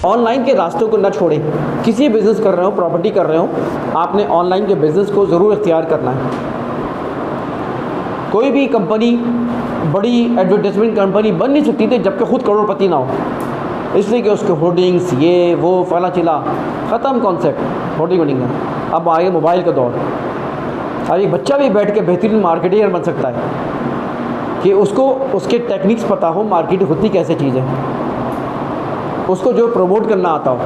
Online के रास्तों को न छोड़ें। किसी बिज़नेस कर रहे हो, प्रॉपर्टी कर रहे हो, आपने ऑनलाइन के बिज़नेस को ज़रूर इख्तियार करना है। कोई भी कंपनी बड़ी एडवर्टाइजमेंट कंपनी बन नहीं सकती थी जबकि ख़ुद करोड़पति ना हो, इसलिए कि उसके होर्डिंग्स ये वो फला चिला, ख़त्म कॉन्सेप्ट होर्डिंग वोर्डिंग का। अब आगे मोबाइल का दौर, अब एक बच्चा भी बैठ के बेहतरीन मार्केटर बन सकता है कि उसको उसके टेक्निक्स पता हो, मार्केट होती कैसे चीज़ है, उसको जो प्रमोट करना आता हो।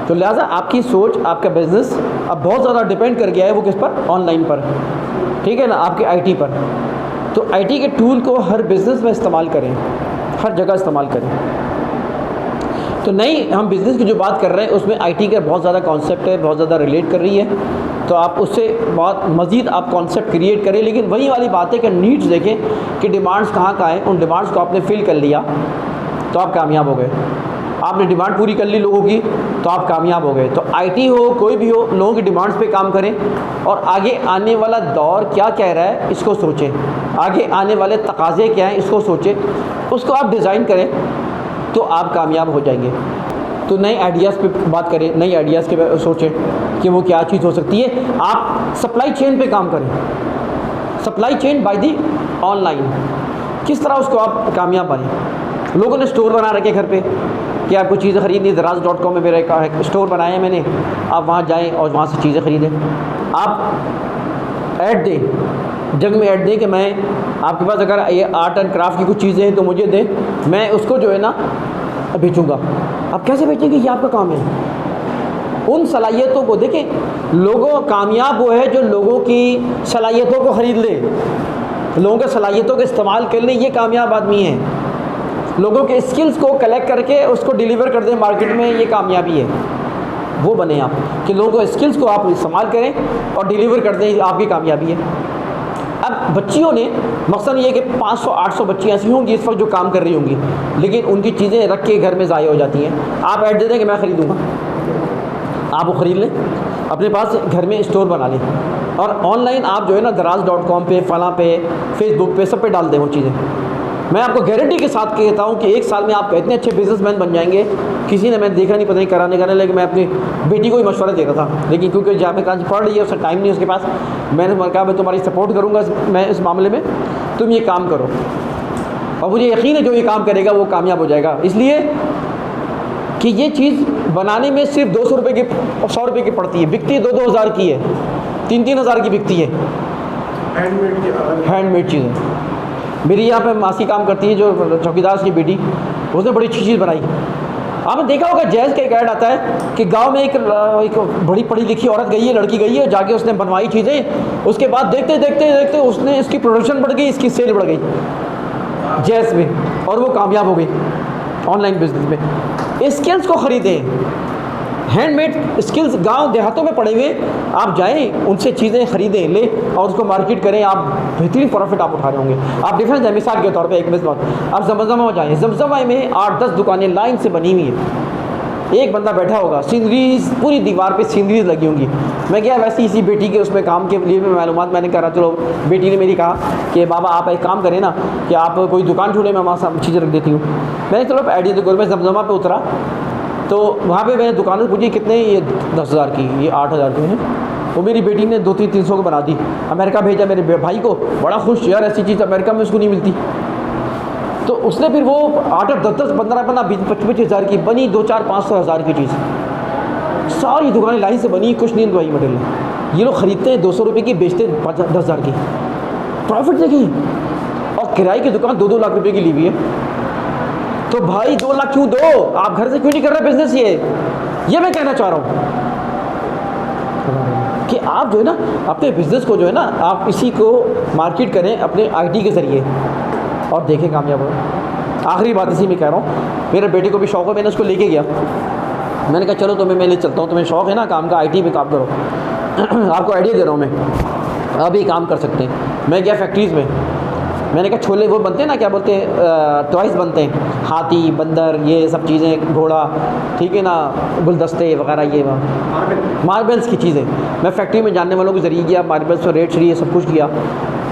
तो लिहाजा आपकी सोच, आपका बिज़नेस अब बहुत ज़्यादा डिपेंड कर गया है वो किस पर, ऑनलाइन पर, ठीक है ना, आपके आईटी पर। तो आईटी के टूल को हर बिज़नेस में इस्तेमाल करें, हर जगह इस्तेमाल करें। तो नहीं, हम बिज़नेस की जो बात कर रहे हैं उसमें आईटी का बहुत ज़्यादा कॉन्सेप्ट है, बहुत ज़्यादा रिलेट कर रही है, तो आप उससे बहुत मज़ीद आप कॉन्सेप्ट क्रिएट करें। लेकिन वही वाली बात है कि नीड्स देखें कि डिमांड्स कहाँ हैं, उन डिमांड्स को आपने फिल कर लिया तो आप कामयाब हो गए। आपने डिमांड पूरी कर ली लोगों की तो आप कामयाब हो गए। तो आईटी हो, कोई भी हो, लोगों की डिमांड्स पे काम करें और आगे आने वाला दौर क्या कह रहा है इसको सोचें, आगे आने वाले तकाज़े क्या हैं इसको सोचें, उसको आप डिज़ाइन करें तो आप कामयाब हो जाएंगे। तो नए आइडियाज़ पे बात करें, नई आइडियाज़ के सोचें कि वो क्या चीज़ हो सकती है। आप सप्लाई चेन पे काम करें, supply chain by the online, किस तरह उसको आप कामयाब बने। लोगों ने स्टोर बना रखे घर पे कि आपको चीज़ें ख़रीदनी, दराज.com में मेरा एक स्टोर बनाया है मैंने, आप वहाँ जाएँ और वहाँ से चीज़ें ख़रीदें। आप ऐड दें, जग में ऐड दें कि मैं आपके पास अगर ये आर्ट एंड क्राफ्ट की कुछ चीज़ें हैं तो मुझे दें, मैं उसको जो है ना बेचूँगा। आप कैसे बेचेंगे, ये आपका काम है। उन सलाहियतों को देखें, लोगों कामयाब वो है जो लोगों की सलाहियतों को ख़रीद ले, लोगों के सलाहियतों का इस्तेमाल कर ले, ये कामयाब आदमी है। लोगों के स्किल्स को कलेक्ट करके उसको डिलीवर कर दें मार्केट में, ये कामयाबी है। वो बने आप कि लोगों के स्किल्स को आप इस्तेमाल करें और डिलीवर कर दें, आपकी कामयाबी है। अब बच्चियों ने मकसद ये कि 500-800 बच्चियाँ ऐसी होंगी इस वक्त जो काम कर रही होंगी, लेकिन उनकी चीज़ें रख के घर में ज़ाया हो जाती हैं। आप ऐड दे दें कि मैं ख़रीदूँगा, आप वो ख़रीद लें, अपने पास घर में स्टोर बना लें और ऑनलाइन आप जो है ना दराज.com पे, फलां पे, फेसबुक पे, सब पे डाल दें वो चीज़ें। मैं आपको गारंटी के साथ कहता हूँ कि 1 साल में आप इतने अच्छे बिजनेसमैन बन जाएंगे। किसी ने, मैंने देखा नहीं, पता नहीं कराने का नहीं, लेकिन मैं अपनी बेटी को ही मशवरा दे रहा था, लेकिन क्योंकि जहाँ में कहाँ पढ़ रही है उसका टाइम नहीं उसके पास, मैंने कहा मैं तुम्हारी सपोर्ट करूँगा मैं इस मामले में, तुम ये काम करो। और मुझे यकीन है जो ये काम करेगा वो कामयाब हो जाएगा, इसलिए कि ये चीज़ बनाने में सिर्फ 200 रुपये की, 100 रुपये की पड़ती है, बिकती है 2-2 हज़ार की है, 3-3 हज़ार की बिकती है। हैंडमेड चीज़ें। मेरी यहाँ पे मासी काम करती है जो चौकीदार की बेटी, उसने बड़ी अच्छी चीज़ बनाई। आपने देखा होगा जैज़ का एक ऐड आता है कि गांव में एक बड़ी पढ़ी लिखी औरत गई है, लड़की गई है, जाके उसने बनवाई चीज़ें, उसके बाद देखते देखते देखते उसने, इसकी प्रोडक्शन बढ़ गई, इसकी सेल बढ़ गई जैज़ में, और वो कामयाब हो गई ऑनलाइन बिजनेस में। स्किल्स को ख़रीदें, हैंडमेड स्किल्स गांव देहातों में पड़े हुए, आप जाएं उनसे चीज़ें ख़रीदें, ले और उसको मार्केट करें, आप बेहतरीन प्रॉफिट आप उठा रहे होंगे। आप डिफरेंस है, मिसाल के तौर पे एक बिजनेस, आप जमजमा जाएँ, जमजमा में 8-10 दुकानें लाइन से बनी हुई हैं, एक बंदा बैठा होगा, सीनरीज पूरी दीवार पे सीनरीज लगी होंगी। मैं गया वैसे इसी बेटी के उसमें काम के लिए मालूमात मैंने करा, चलो बेटी ने मेरी कहा कि बाबा आप एक काम करें ना कि आप कोई दुकान ढूंढे, मैं वहाँ सब चीज़ें रख देती हूँ। मैंने चलो आइडिया देखो, मैं जमजमा पे उतरा तो वहाँ पे मैंने दुकान में पूछी कितने, ये 10,000 की, ये 8,000 की है। वो मेरी बेटी ने 200-300 को बना दी, अमेरिका भेजा मेरे भाई को, बड़ा खुश, यार ऐसी चीज़ अमेरिका में उसको नहीं मिलती। तो उसने फिर वो 8-8, 10-10, 15-15, 20-25 हज़ार की बनी, 2-4-500 हज़ार की चीज़, सारी दुकानें लाइन से बनी, कुछ नहीं दवाई मटेरियल। ये लोग ख़रीदते हैं 200 रुपये की, बेचते हैं 10,000 की, प्रॉफिट देखिए। और किराए की दुकान 2-2 लाख रुपये की ली हुई है। तो भाई 2 लाख क्यों दो, आप घर से क्यों नहीं कर रहे बिजनेस? ये मैं कहना चाह रहा हूँ कि आप जो है ना अपने बिजनेस को जो है ना आप इसी को मार्केट करें अपने आईटी के ज़रिए और देखें कामयाब हो। आखिरी बात इसी में कह रहा हूँ, मेरे बेटे को भी शौक़ है, मैंने उसको लेके गया, मैंने कहा चलो तुम्हें मैं ले चलता हूँ, तुम्हें शौक़ है ना काम का, आईटी में काम करो आपको आइडिया दे रहा हूँ मैं, आप ये काम कर सकते हैं। मैं गया फैक्ट्रीज़ में, मैंने कहा छोले वो बनते हैं ना, क्या बोलते हैं, टॉयज़ बनते हैं, हाथी, बंदर, ये सब चीज़ें, घोड़ा, ठीक है ना, गुलदस्ते वगैरह, ये मार्बल्स की चीज़ें। मैं फैक्ट्री में जानने वालों के ज़रिए गया, मार्बल्स पर रेट लिए, सब कुछ किया।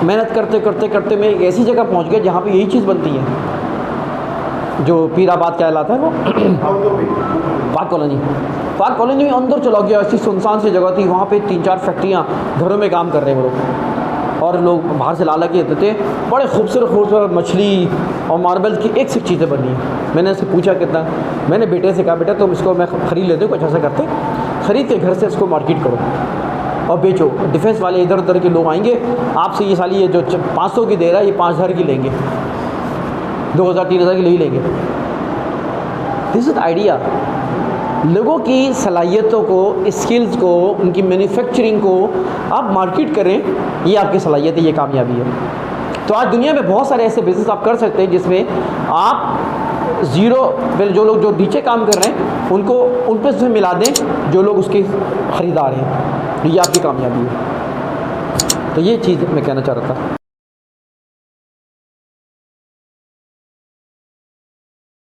मेहनत करते करते करते मैं एक ऐसी जगह पहुंच गया जहाँ पे यही चीज़ बनती है। जो पीराबाद कहलाता है वो पाक कॉलोनी में अंदर चला गया, ऐसी सुनसान सी जगह थी, वहाँ पे 3-4 फैक्ट्रियाँ, घरों में काम कर रहे हैं वो लोग, और लोग बाहर से ला के देते थे। बड़े खूबसूरत मछली और मार्बल की एक से एक चीज़ें बनी हैं। मैंने उससे पूछा कितना, मैंने बेटे से कहा बेटा तुम इसको मैं ख़रीद लेते हो, कुछ ऐसा करते, ख़रीद के घर से इसको मार्केट करो और बेचो। डिफेंस वाले इधर उधर के लोग आएंगे आपसे, ये साली ये जो 500 की दे रहा है ये 5000 की लेंगे, 2000-3000 की नहीं लेंगे। This is idea. लोगों की सलाहियतों को, स्किल्स को, उनकी मैन्युफैक्चरिंग को आप मार्केट करें, ये आपकी सलाहियत है, ये कामयाबी है। तो आज दुनिया में बहुत सारे ऐसे बिज़नेस आप कर सकते हैं जिसमें आप ज़ीरो फिर जो लोग जो नीचे काम कर रहे हैं उनको उन पे से मिला दें जो लोग उसके ख़रीदार हैं, ये आपकी कामयाबी है। तो ये चीज़ मैं कहना चाह रहा था।